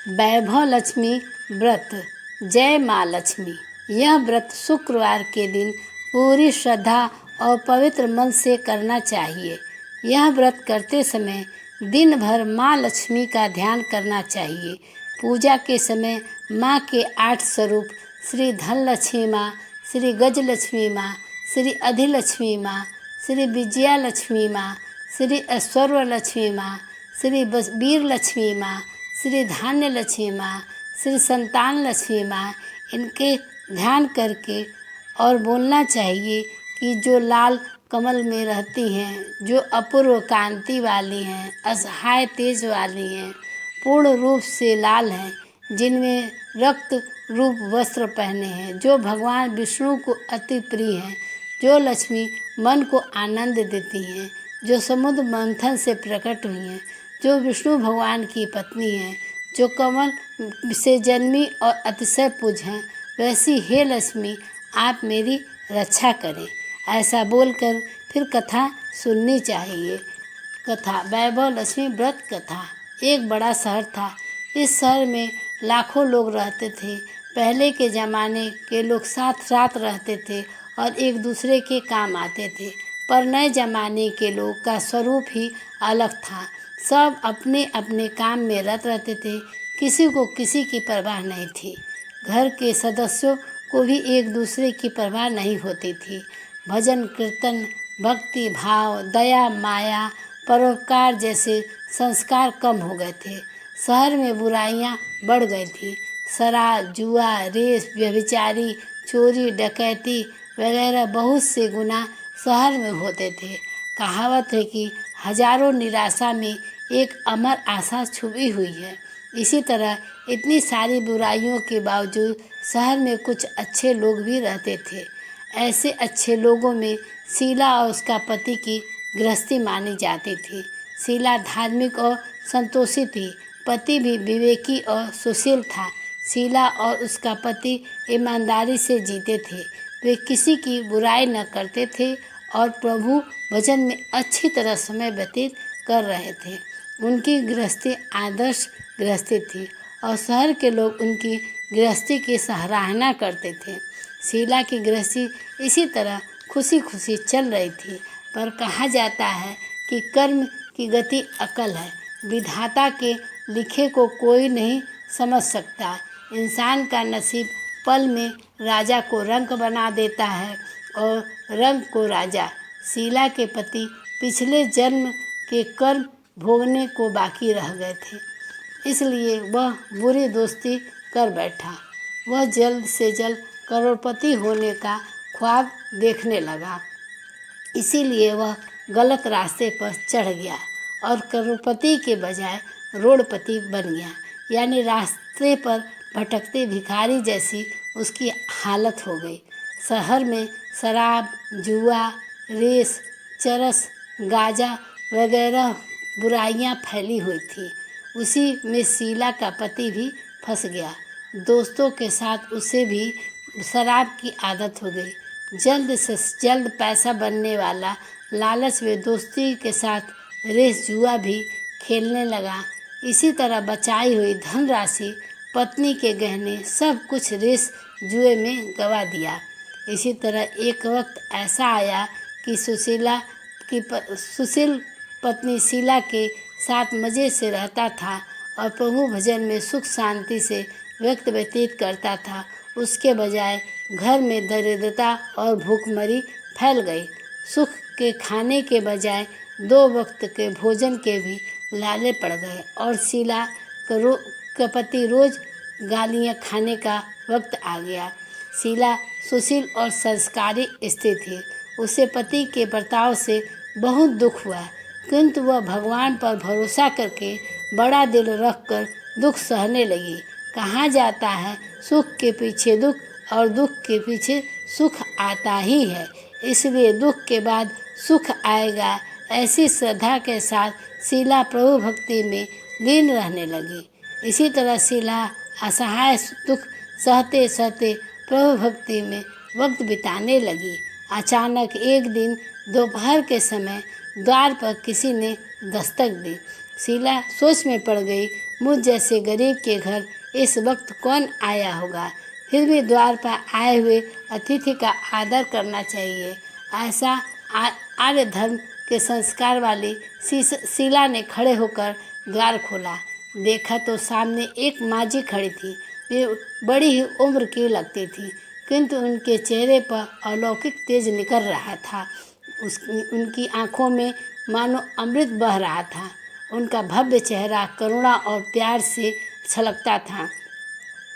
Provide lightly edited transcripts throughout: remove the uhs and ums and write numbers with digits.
वैभव लक्ष्मी व्रत। जय माँ लक्ष्मी। यह व्रत शुक्रवार के दिन पूरी श्रद्धा और पवित्र मन से करना चाहिए। यह व्रत करते समय दिन भर माँ लक्ष्मी का ध्यान करना चाहिए। पूजा के समय माँ के 8 स्वरूप श्री धनलक्ष्मी माँ, श्री गजलक्ष्मी माँ, श्री अधिलक्ष्मी माँ, श्री विजया लक्ष्मी माँ, श्री ऐश्वर्य लक्ष्मी माँ, श्री वीर लक्ष्मी माँ, श्री धान्य लक्ष्मी माँ, श्री संतान लक्ष्मी माँ, इनके ध्यान करके और बोलना चाहिए कि जो लाल कमल में रहती हैं, जो अपूर्व कांति वाली हैं, असहाय तेज वाली हैं, पूर्ण रूप से लाल हैं, जिनमें रक्त रूप वस्त्र पहने हैं, जो भगवान विष्णु को अति प्रिय हैं, जो लक्ष्मी मन को आनंद देती हैं, जो समुद्र मंथन से प्रकट हुई हैं, जो विष्णु भगवान की पत्नी हैं, जो कमल से जन्मी और अतिशय पूज हैं, वैसी हे लक्ष्मी आप मेरी रक्षा करें। ऐसा बोलकर फिर कथा सुननी चाहिए। कथा वैभव लक्ष्मी व्रत कथा। एक बड़ा शहर था। इस शहर में लाखों लोग रहते थे। पहले के ज़माने के लोग साथ साथ रहते थे और एक दूसरे के काम आते थे, पर नए ज़माने के लोग का स्वरूप ही अलग था। सब अपने अपने काम में रत रहते थे, किसी को किसी की परवाह नहीं थी। घर के सदस्यों को भी एक दूसरे की परवाह नहीं होती थी। भजन कीर्तन, भक्ति भाव, दया माया, परोपकार जैसे संस्कार कम हो गए थे। शहर में बुराइयां बढ़ गई थी। शराब, जुआ, रेस, व्यभिचारी, चोरी, डकैती वगैरह बहुत से गुनाह शहर में होते थे। कहावत है कि हजारों निराशा में एक अमर आशा छुपी हुई है। इसी तरह इतनी सारी बुराइयों के बावजूद शहर में कुछ अच्छे लोग भी रहते थे। ऐसे अच्छे लोगों में शीला और उसका पति की गृहस्थी मानी जाती थी। शीला धार्मिक और संतोषी थी। पति भी विवेकी और सुशील था। शीला और उसका पति ईमानदारी से जीते थे। वे किसी की बुराई न करते थे और प्रभु भजन में अच्छी तरह समय व्यतीत कर रहे थे। उनकी गृहस्थी आदर्श गृहस्थी थी और शहर के लोग उनकी गृहस्थी की सराहना करते थे। शीला की गृहस्थी इसी तरह खुशी खुशी चल रही थी, पर कहा जाता है कि कर्म की गति अकल है। विधाता के लिखे को कोई नहीं समझ सकता। इंसान का नसीब पल में राजा को रंक बना देता है और रंक को राजा। शीला के पति पिछले जन्म के कर्म भोगने को बाकी रह गए थे, इसलिए वह बुरी दोस्ती कर बैठा। वह जल्द से जल्द करोड़पति होने का ख्वाब देखने लगा। इसीलिए वह गलत रास्ते पर चढ़ गया और करोड़पति के बजाय रोड़पति बन गया, यानी रास्ते पर भटकते भिखारी जैसी उसकी हालत हो गई। शहर में शराब, जुआ, रेस, चरस, गांजा वगैरह बुराइयां फैली हुई थी। उसी में शीला का पति भी फंस गया। दोस्तों के साथ उसे भी शराब की आदत हो गई। जल्द से जल्द पैसा बनने वाला लालच में दोस्ती के साथ रेस जुआ भी खेलने लगा। इसी तरह बचाई हुई धनराशि, पत्नी के गहने, सब कुछ रेस जुए में गंवा दिया। इसी तरह एक वक्त ऐसा आया कि सुशील पत्नी शीला के साथ मज़े से रहता था और प्रभु भजन में सुख शांति से वक्त व्यतीत करता था। उसके बजाय घर में दरिद्रता और भूखमरी फैल गई। सुख के खाने के बजाय 2 वक्त के भोजन के भी लाले पड़ गए और शीला का पति रोज गालियाँ खाने का वक्त आ गया। शीला सुशील और संस्कारी स्त्री थी। उसे पति के बर्ताव से बहुत दुख हुआ, किंतु वह भगवान पर भरोसा करके बड़ा दिल रखकर दुख सहने लगी। कहा जाता है सुख के पीछे दुख और दुख के पीछे सुख आता ही है, इसलिए दुख के बाद सुख आएगा। ऐसी श्रद्धा के साथ शीला प्रभु भक्ति में लीन रहने लगी। इसी तरह शीला असहाय दुख सहते सहते प्रभु भक्ति में वक्त बिताने लगी। अचानक एक दिन दोपहर के समय द्वार पर किसी ने दस्तक दी। शीला सोच में पड़ गई। मुझ जैसे गरीब के घर इस वक्त कौन आया होगा। फिर भी द्वार पर आए हुए अतिथि का आदर करना चाहिए। ऐसा आर्य धर्म के संस्कार वाली शीला ने खड़े होकर द्वार खोला। देखा तो सामने एक माँ जी खड़ी थी। वे बड़ी ही उम्र की लगती थी, किंतु उनके चेहरे पर अलौकिक तेज निकल रहा था। उनकी आंखों में मानो अमृत बह रहा था। उनका भव्य चेहरा करुणा और प्यार से छलकता था।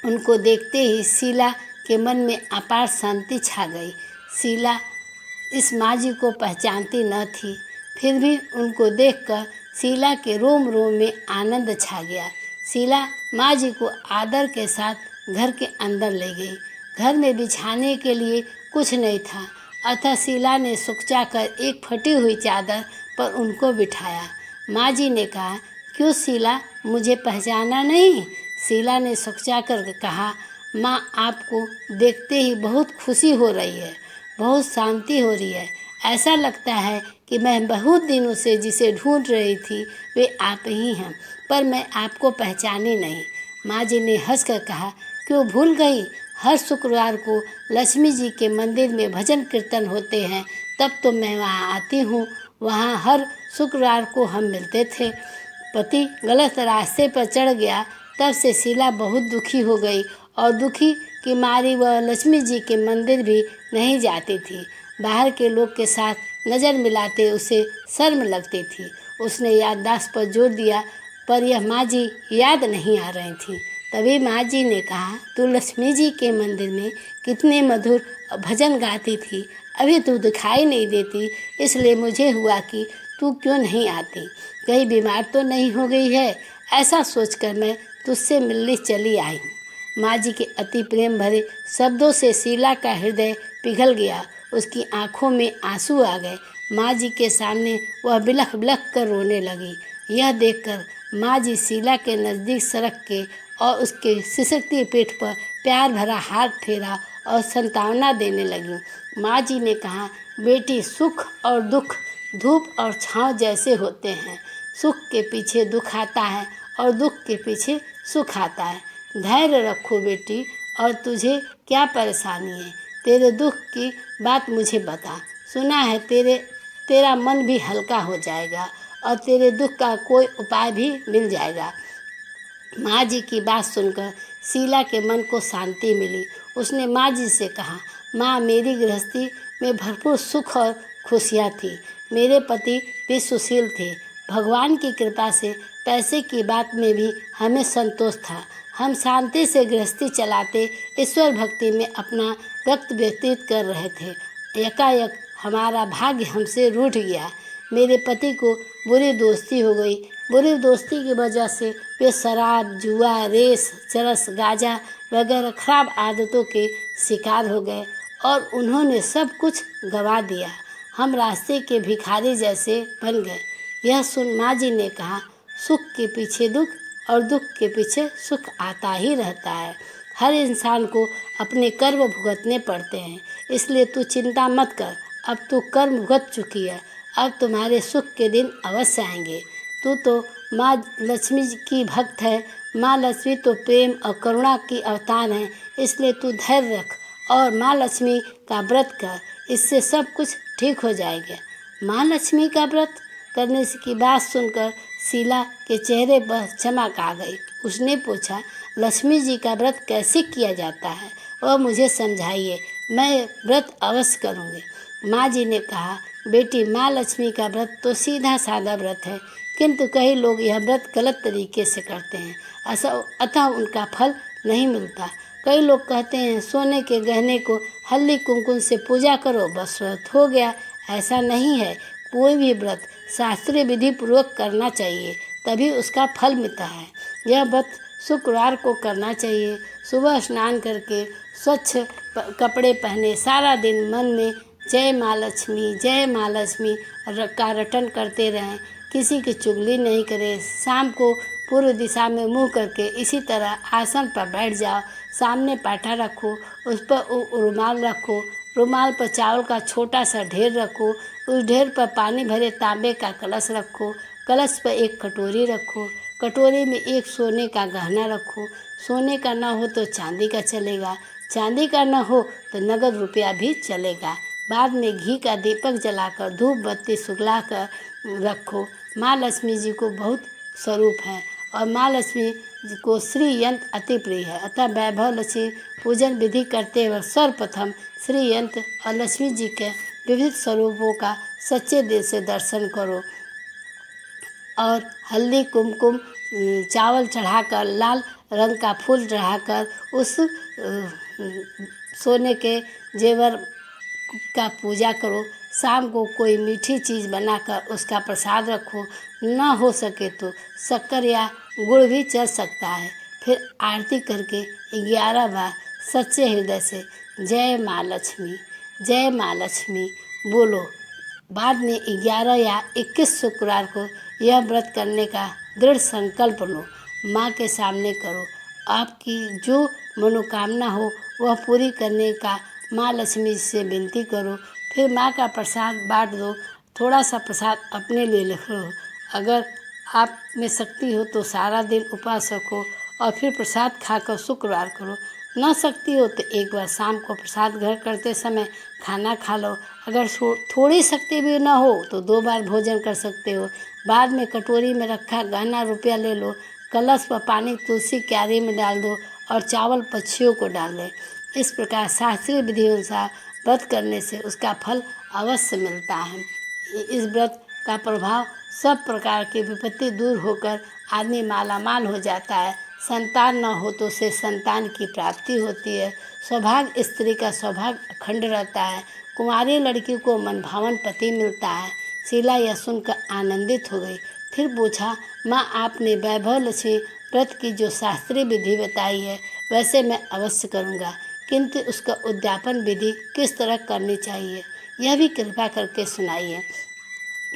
उनको देखते ही शीला के मन में अपार शांति छा गई। शीला इस माँ जी को पहचानती न थी, फिर भी उनको देखकर शीला के रोम रोम में आनंद छा गया। शीला माँ जी को आदर के साथ घर के अंदर ले गई। घर में बिछाने के लिए कुछ नहीं था, अतः शीला ने सुकचा कर एक फटी हुई चादर पर उनको बिठाया। माँ जी ने कहा, क्यों शीला, मुझे पहचाना नहीं? शीला ने सुकचा कर कहा, माँ, आपको देखते ही बहुत खुशी हो रही है, बहुत शांति हो रही है। ऐसा लगता है कि मैं बहुत दिनों से जिसे ढूंढ रही थी वे आप ही हैं, पर मैं आपको पहचानी नहीं। माँ जी ने हंसकर कहा, क्यों भूल गई? हर शुक्रवार को लक्ष्मी जी के मंदिर में भजन कीर्तन होते हैं, तब तो मैं वहाँ आती हूँ। वहाँ हर शुक्रवार को हम मिलते थे। पति गलत रास्ते पर चढ़ गया, तब से शीला बहुत दुखी हो गई और दुखी की मारी वह लक्ष्मी जी के मंदिर भी नहीं जाती थी। बाहर के लोग के साथ नज़र मिलाते उसे शर्म लगती थी। उसने याददाश्त पर जोर दिया, पर यह माँ जी याद नहीं आ रही थी। तभी माँ जी ने कहा, तू लक्ष्मी जी के मंदिर में कितने मधुर भजन गाती थी, अभी तू दिखाई नहीं देती, इसलिए मुझे हुआ कि तू क्यों नहीं आती, कहीं बीमार तो नहीं हो गई है। ऐसा सोचकर मैं तुझसे मिलने चली आई हूँ। माँ जी के अति प्रेम भरे शब्दों से शीला का हृदय पिघल गया। उसकी आंखों में आंसू आ गए। माँ जी के सामने वह बिलख बिलख कर रोने लगी। यह देखकर माँ जी शीला के नज़दीक सरक के और उसके सिसकती पीठ पर प्यार भरा हाथ फेरा और सांत्वना देने लगी। माँ जी ने कहा, बेटी, सुख और दुख धूप और छाँव जैसे होते हैं। सुख के पीछे दुख आता है और दुख के पीछे सुख आता है। धैर्य रखो बेटी, और तुझे क्या परेशानी है? तेरे दुख की बात मुझे बता। सुना है तेरा मन भी हल्का हो जाएगा और तेरे दुख का कोई उपाय भी मिल जाएगा। माँ जी की बात सुनकर शीला के मन को शांति मिली। उसने माँ जी से कहा, माँ, मेरी गृहस्थी में भरपूर सुख और खुशियाँ थी। मेरे पति भी सुशील थे। भगवान की कृपा से पैसे की बात में भी हमें संतोष था। हम शांति से गृहस्थी चलाते ईश्वर भक्ति में अपना वक्त व्यतीत कर रहे थे। एकाएक हमारा भाग्य हमसे रूठ गया। मेरे पति को बुरी दोस्ती हो गई। बुरी दोस्ती की वजह से वे शराब, जुआ, रेस, चरस, गांजा वगैरह खराब आदतों के शिकार हो गए और उन्होंने सब कुछ गंवा दिया। हम रास्ते के भिखारी जैसे बन गए। यह सुन माँ जी ने कहा, सुख के पीछे दुख और दुख के पीछे सुख आता ही रहता है। हर इंसान को अपने कर्म भुगतने पड़ते हैं, इसलिए तू चिंता मत कर। अब तू कर्म भुगत चुकी है, अब तुम्हारे सुख के दिन अवश्य आएंगे। तू तो माँ लक्ष्मी की भक्त है। माँ लक्ष्मी तो प्रेम और करुणा की अवतार है, इसलिए तू धैर्य रख और माँ लक्ष्मी का व्रत कर, इससे सब कुछ ठीक हो जाएगा। माँ लक्ष्मी का व्रत करने की बात सुनकर शीला के चेहरे पर चमक आ गई। उसने पूछा, लक्ष्मी जी का व्रत कैसे किया जाता है, वह मुझे समझाइए, मैं व्रत अवश्य करूँगी। माँ जी ने कहा, बेटी, माँ लक्ष्मी का व्रत तो सीधा साधा व्रत है, किंतु कई लोग यह व्रत गलत तरीके से करते हैं, अतः उनका फल नहीं मिलता। कई लोग कहते हैं सोने के गहने को हल्दी कुमकुम से पूजा करो, बस व्रत हो गया। ऐसा नहीं है। कोई भी व्रत शास्त्रीय विधि पूर्वक करना चाहिए, तभी उसका फल मिलता है। यह व्रत शुक्रवार को करना चाहिए। सुबह स्नान करके स्वच्छ कपड़े पहने सारा दिन मन में जय माँ लक्ष्मी का रटन करते रहें। किसी की चुगली नहीं करें। शाम को पूर्व दिशा में मुँह करके इसी तरह आसन पर बैठ जाओ। सामने पाटा रखो, उस पर रुमाल रखो। रुमाल पर चावल का छोटा सा ढेर रखो। उस ढेर पर पानी भरे तांबे का कलश रखो। कलश पर एक कटोरी रखो। कटोरी में एक सोने का गहना रखो। सोने का ना हो तो चांदी का चलेगा, चांदी का ना हो तो नगद रुपया भी चलेगा। बाद में घी का दीपक जलाकर धूप बत्ती सुखलाकर रखो। माँ लक्ष्मी जी को बहुत स्वरूप है और माँ लक्ष्मी जी को श्री यंत्र अति प्रिय है। अतः वैभव लक्ष्मी पूजन विधि करते वक्त सर्वप्रथम श्री यंत्र और लक्ष्मी जी के विविध स्वरूपों का सच्चे दिल से दर्शन करो और हल्दी कुमकुम चावल चढ़ाकर लाल रंग का फूल चढ़ाकर उस सोने के जेवर का पूजा करो। शाम को कोई मीठी चीज़ बनाकर उसका प्रसाद रखो। न हो सके तो शक्कर या गुड़ भी चल सकता है। फिर आरती करके 11 बार सच्चे हृदय से जय माँ लक्ष्मी, जय माँ लक्ष्मी बोलो। बाद में 11 या 21 शुक्रवार को यह व्रत करने का दृढ़ संकल्प लो। माँ के सामने करो। आपकी जो मनोकामना हो वह पूरी करने का माँ लक्ष्मी से विनती करो। फिर माँ का प्रसाद बांट दो। थोड़ा सा प्रसाद अपने लिए रखो। अगर आप में शक्ति हो तो सारा दिन उपवास रखो और फिर प्रसाद खाकर शुक्रवार करो। न शक्ति हो तो एक बार शाम को प्रसाद ग्रहण करते समय खाना खा लो। अगर थोड़ी शक्ति भी न हो तो 2 बार भोजन कर सकते हो। बाद में कटोरी में रखा गहना रुपया ले लो। कलश पर पानी तुलसी क्यारी में डाल दो और चावल पक्षियों को डाल दें। इस प्रकार शास्त्रीय विधि अनुसार व्रत करने से उसका फल अवश्य मिलता है। इस व्रत का प्रभाव सब प्रकार की विपत्ति दूर होकर आदमी मालामाल हो जाता है। संतान न हो तो उसे संतान की प्राप्ति होती है। सौभाग्य स्त्री का सौभाग्य अखंड रहता है। कुंवारी लड़की को मनभावन पति मिलता है। शीला यह सुनकर आनंदित हो गई। फिर पूछा, माँ आपने वैभव लक्ष्मी व्रत की जो शास्त्रीय विधि बताई है वैसे मैं अवश्य करूँगा, किंतु उसका उद्यापन विधि किस तरह करनी चाहिए यह भी कृपा करके सुनाइए।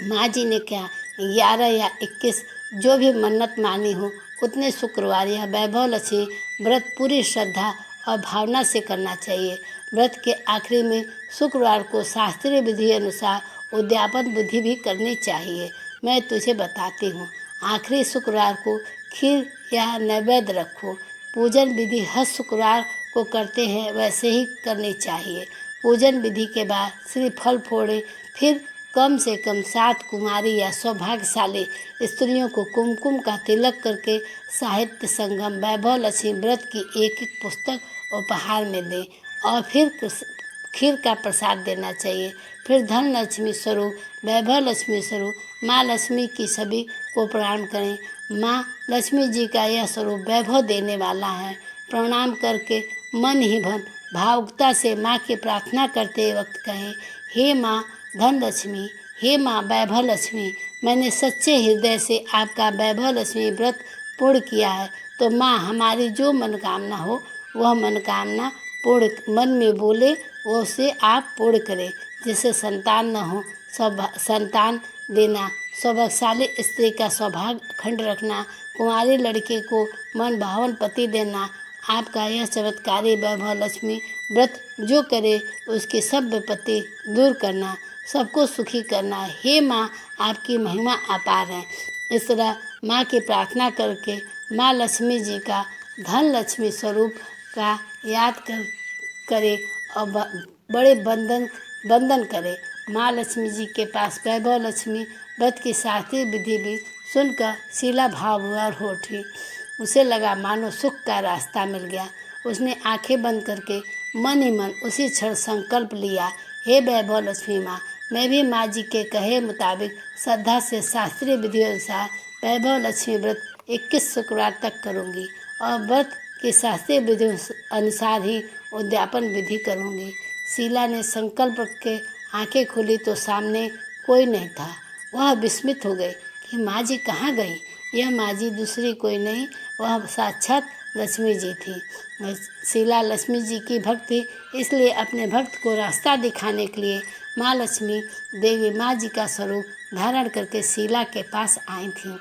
माँ जी ने क्या 11 या 21 जो भी मन्नत मानी हो उतने शुक्रवार यह वैभव लक्ष्मी व्रत पूरी श्रद्धा और भावना से करना चाहिए। व्रत के आखिरी में शुक्रवार को शास्त्रीय विधि अनुसार उद्यापन विधि भी करनी चाहिए। मैं तुझे बताती हूँ। आखिरी शुक्रवार को खीर या नैवेद्य रखो। पूजन विधि हर शुक्रवार को करते हैं वैसे ही करनी चाहिए। पूजन विधि के बाद श्री फल फोड़े। फिर कम से कम 7 कुमारी या सौभाग्यशाली स्त्रियों को कुमकुम का तिलक करके साहित्य संगम वैभव लक्ष्मी व्रत की एक पुस्तक उपहार में दें और फिर खीर का प्रसाद देना चाहिए। फिर धन लक्ष्मी स्वरूप वैभव लक्ष्मी स्वरूप माँ लक्ष्मी की सभी को प्रणाम करें। माँ लक्ष्मी जी का यह स्वरूप वैभव देने वाला है। प्रणाम करके मन ही मन भावुकता से माँ की प्रार्थना करते वक्त कहें, हे माँ धन लक्ष्मी, हे माँ वैभव लक्ष्मी, मैंने सच्चे हृदय से आपका वैभव लक्ष्मी व्रत पूर्ण किया है, तो माँ हमारी जो मनोकामना हो वह मनोकामना पूर्ण मन में बोले वो उसे आप पूर्ण करें। जैसे संतान न हो संतान देना, सौभाग्यशाली स्त्री का सौभाग्य अखंड रखना, कुंवारी लड़की को मन भावन पति देना। आपका यह चमत्कारी वैभव लक्ष्मी व्रत जो करे उसकी सब विपत्ति दूर करना, सबको सुखी करना। हे माँ आपकी महिमा अपार है। इस तरह माँ की प्रार्थना करके माँ लक्ष्मी जी का धन लक्ष्मी स्वरूप का याद करे और बड़े बंदन करे। माँ लक्ष्मी जी के पास वैभव लक्ष्मी व्रत की शास्त्रीय विधि भी सुनकर शीला भावविभोर हो उठी। उसे लगा मानो सुख का रास्ता मिल गया। उसने आंखें बंद करके मन ही मन उसी क्षण संकल्प लिया, हे वैभव लक्ष्मी माँ, मैं भी माँ जी के कहे मुताबिक श्रद्धा से शास्त्रीय विधि अनुसार वैभव लक्ष्मी व्रत 21 शुक्रवार तक करूँगी और व्रत की शास्त्रीय विधि अनुसार ही उद्यापन विधि करूँगी। शीला ने संकल्प के आंखें खोली तो सामने कोई नहीं था। वह विस्मित हो गई कि माँ जी कहाँ गई। यह माँ जी दूसरी कोई नहीं, वह साक्षात लक्ष्मी जी थी। शीला लक्ष्मी जी की भक्त थी, इसलिए अपने भक्त को रास्ता दिखाने के लिए माँ लक्ष्मी देवी माँ जी का स्वरूप धारण करके शीला के पास आई थी।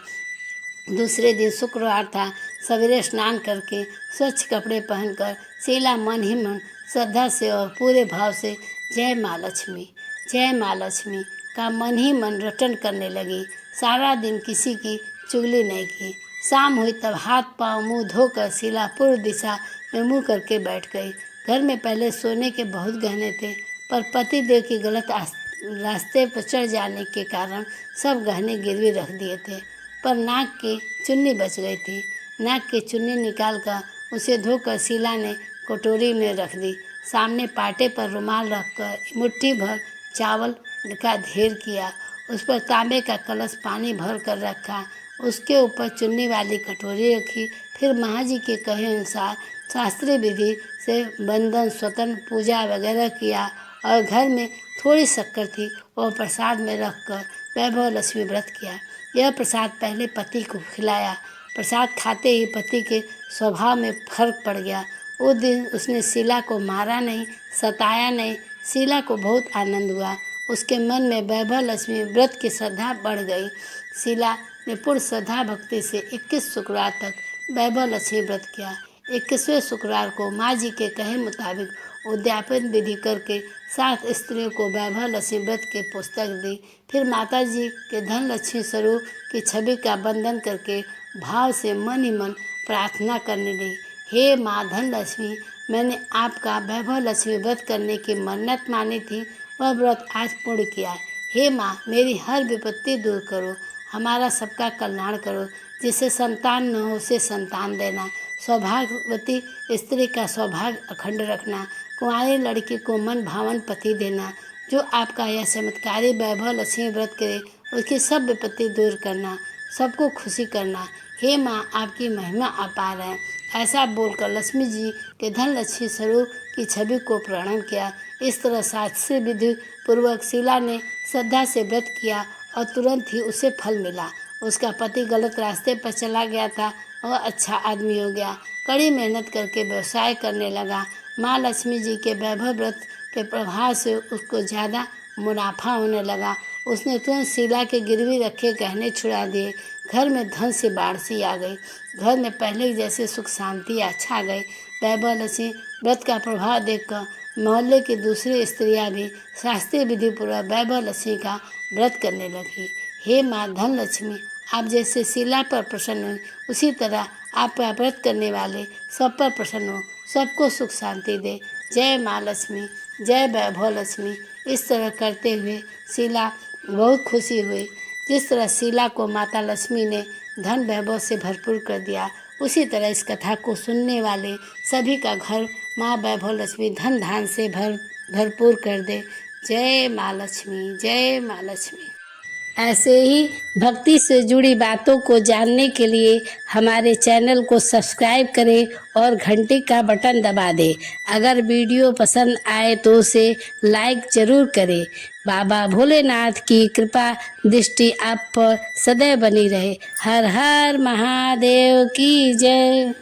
दूसरे दिन शुक्रवार था। सवेरे स्नान करके स्वच्छ कपड़े पहनकर शीला मन ही मन श्रद्धा से और पूरे भाव से जय माँ लक्ष्मी का मन ही मन रटन करने लगी। सारा दिन किसी की चुगली नहीं की, शाम हुई तब हाथ पांव मुंह धोकर शीला पूर्व दिशा में मुंह करके बैठ गई। घर में पहले सोने के बहुत गहने थे, पर पति देव की गलत रास्ते पर चढ़ जाने के कारण सब गहने गिरवी रख दिए थे, पर नाक की चुन्नी बच गई थी। नाक की चुन्नी निकालकर उसे धोकर शीला ने कटोरी में रख दी। सामने पाटे पर रुमाल रखकर मुट्ठी भर चावल का ढेर किया। उस पर तांबे का कलश पानी भर कर रखा। उसके ऊपर चुन्नी वाली कटोरी रखी। फिर महाजी के कहे अनुसार शास्त्रीय विधि से बंधन स्वतन पूजा वगैरह किया और घर में थोड़ी शक्कर थी वह प्रसाद में रखकर वैभव लक्ष्मी व्रत किया। यह प्रसाद पहले पति को खिलाया। प्रसाद खाते ही पति के स्वभाव में फर्क पड़ गया। उस दिन उसने शीला को मारा नहीं, सताया नहीं। शीला को बहुत आनंद हुआ। उसके मन में वैभव लक्ष्मी व्रत की श्रद्धा बढ़ गई। शीला ने पूर्ण श्रद्धा भक्ति से 21 शुक्रवार तक वैभव लक्ष्मी व्रत किया। 21वें शुक्रवार को माँ जी के कहे मुताबिक उद्यापन विधि करके 7 स्त्रियों को वैभव लक्ष्मी व्रत की पुस्तक दी। फिर माता जी के धन लक्ष्मी स्वरूप की छवि का वंदन करके भाव से मन ही मन प्रार्थना करने लगी। हे माँ धन लक्ष्मी, मैंने आपका वैभव लक्ष्मी व्रत करने की मन्नत मानी थी, वह व्रत आज पूर्ण किया। हे माँ, मेरी हर विपत्ति दूर करो, हमारा सबका कल्याण करो। जिसे संतान न हो उसे संतान देना, सौभाग्यवती स्त्री का सौभाग्य अखंड रखना, कुंवारी लड़की को मन भावन पति देना। जो आपका यह चमत्कारी वैभव लक्ष्मी व्रत करे उसकी सब विपत्ति दूर करना, सबको खुशी करना। हे माँ, आपकी महिमा अपार है। ऐसा बोलकर लक्ष्मी जी के धन लक्ष्मी स्वरूप की छवि को प्रणाम किया। इस तरह शास्त्रीय विधि पूर्वक शीला ने श्रद्धा से व्रत किया और तुरंत ही उसे फल मिला। उसका पति गलत रास्ते पर चला गया था, वह अच्छा आदमी हो गया, कड़ी मेहनत करके व्यवसाय करने लगा। माँ लक्ष्मी जी के वैभव व्रत के प्रभाव से उसको ज़्यादा मुनाफा होने लगा। उसने तुरंत शीला के गिरवी रखे गहने छुड़ा दिए। घर में धन से बाढ़ सी आ गई। घर में पहले जैसे सुख शांति छा गई। वैभव लक्ष्मी व्रत का प्रभाव देखकर मोहल्ले की दूसरी स्त्रियां भी शास्त्रीय विधि पूर्वक वैभव लक्ष्मी का व्रत करने लगी। हे माँ धन लक्ष्मी, आप जैसे शीला पर प्रसन्न हुई, उसी तरह आपका व्रत करने वाले सब पर प्रसन्न हो, सबको सुख शांति दे। जय माँ लक्ष्मी, जय वैभव लक्ष्मी। इस तरह करते हुए शीला बहुत खुशी हुई। जिस तरह शीला को माता लक्ष्मी ने धन वैभव से भरपूर कर दिया, उसी तरह इस कथा को सुनने वाले सभी का घर माँ वैभव लक्ष्मी धन धान से भरपूर कर दे। जय माँ लक्ष्मी, जय माँ लक्ष्मी। ऐसे ही भक्ति से जुड़ी बातों को जानने के लिए हमारे चैनल को सब्सक्राइब करें और घंटी का बटन दबा दें। अगर वीडियो पसंद आए तो उसे लाइक जरूर करें। बाबा भोलेनाथ की कृपा दृष्टि आप पर सदैव बनी रहे। हर हर महादेव की जय।